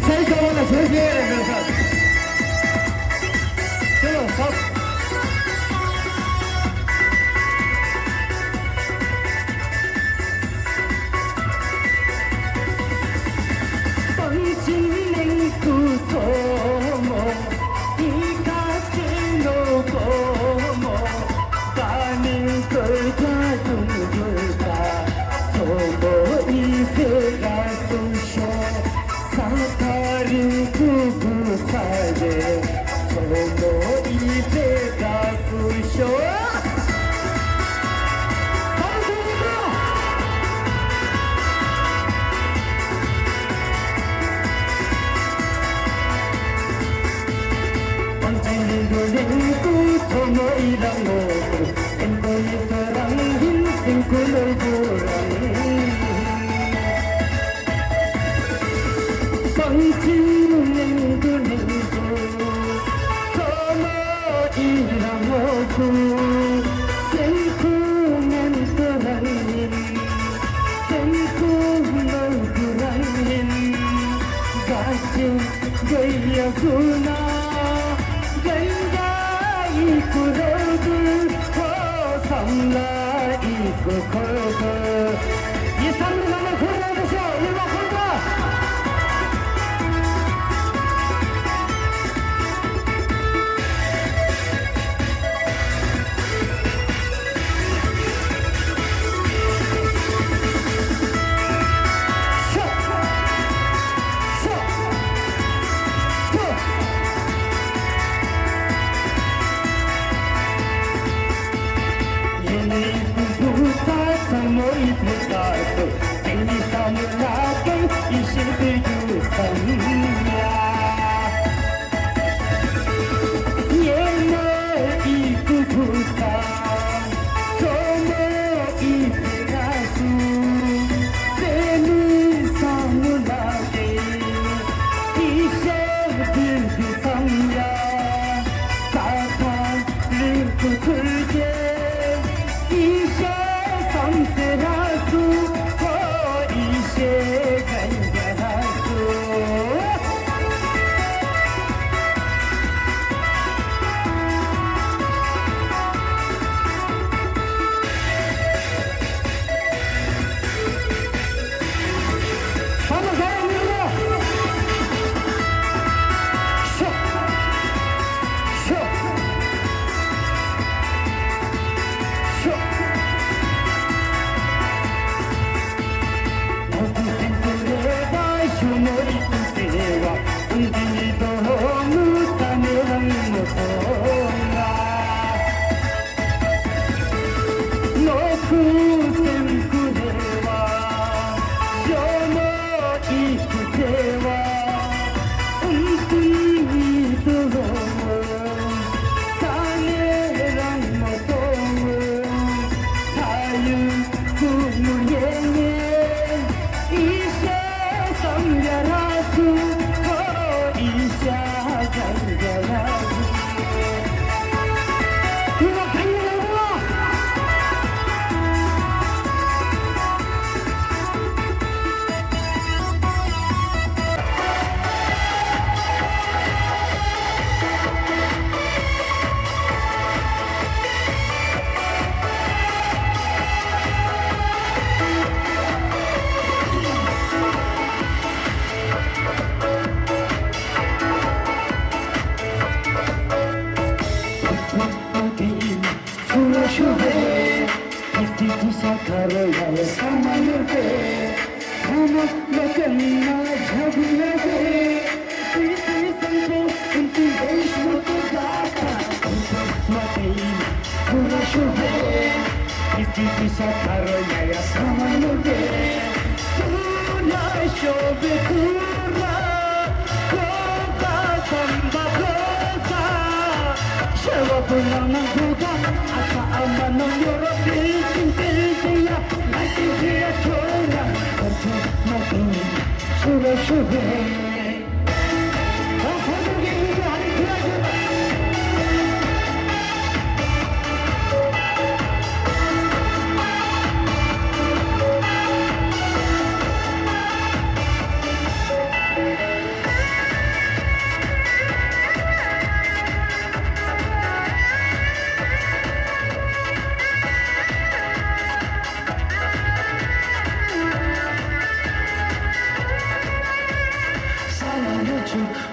सही कहो ना जोशिए मेरे साथ चलो सब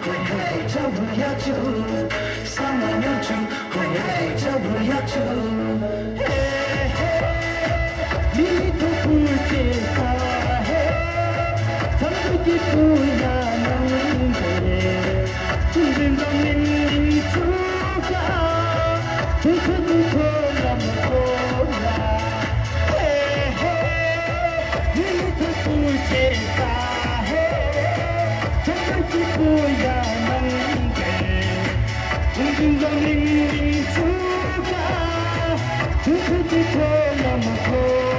후회해 잡으야죠 사랑하죠 후회해 잡으야죠 미도 불때가 해 잠들기 부야는데 힘든 건 민주가 두근두근 돌아보라 미도 불때가 해 잠들기 부야는데 힘든 건 민주가 두근두근 돌아보라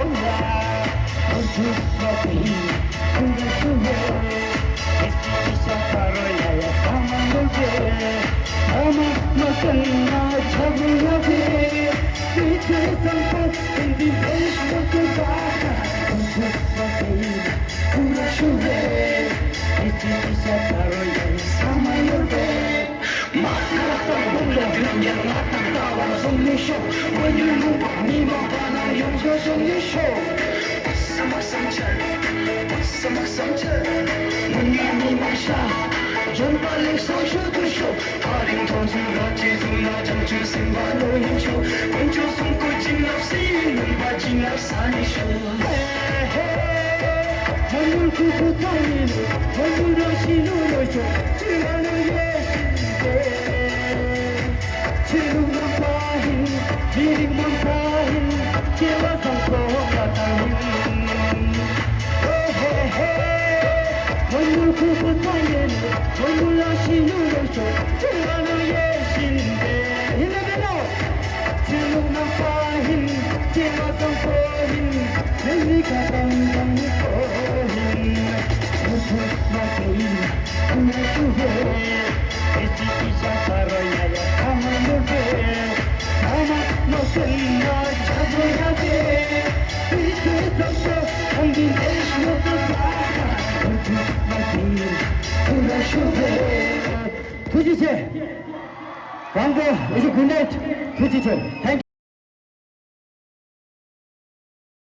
When you move on, you know when I use your song, you show.你马上人把脸上学对手他领头出了节奏那将决心把路引球关注送过进了心能把进了三手만물 구구 타이는 만물로 신우려줘 지나는 예신데 지루만 파인 미리만 파인 기와상 거가 따윈 만물 구구 타이는 만물로 신우려줘 지나는 예신데 일레벨로 지루만 파인 기와상 거인 내가 당당히 구지체 광고 이제 굿나잇 구지체 땡큐